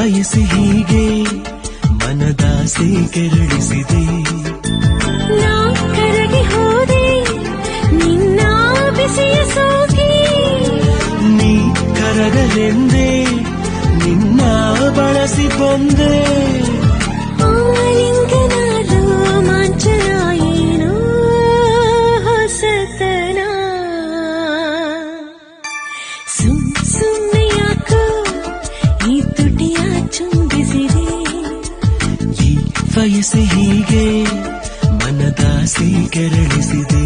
ವಯಸ್ಸು ಹೀಗೆ ಮನದಾಸೆ ಕೆರಳಿಸಿದೆ. ನಾ ಕರಗಿ ಹೋದೆ ನಿನ್ನ ಬಿಸಿಯ ಸೋಗಿ, ನೀ ಕರಗಲೆಂದೇ ನಿನ್ನ ಬಳಸಿ ಬಂದೆ. ಆಲಿಂಗನ ರೋಮಾಂಚನ ಏನೋ ಹೊಸತನ. ಸುಮ್ಮನೆ ಯಾಕೋ ಈ ತುಟಿಯ ಚುಂಬಿಸಿದೆ. ಈ ವಯಸ್ಸು ಹೀಗೆ ಮನದಾಸೆ ಕೆರಳಿಸಿದೆ.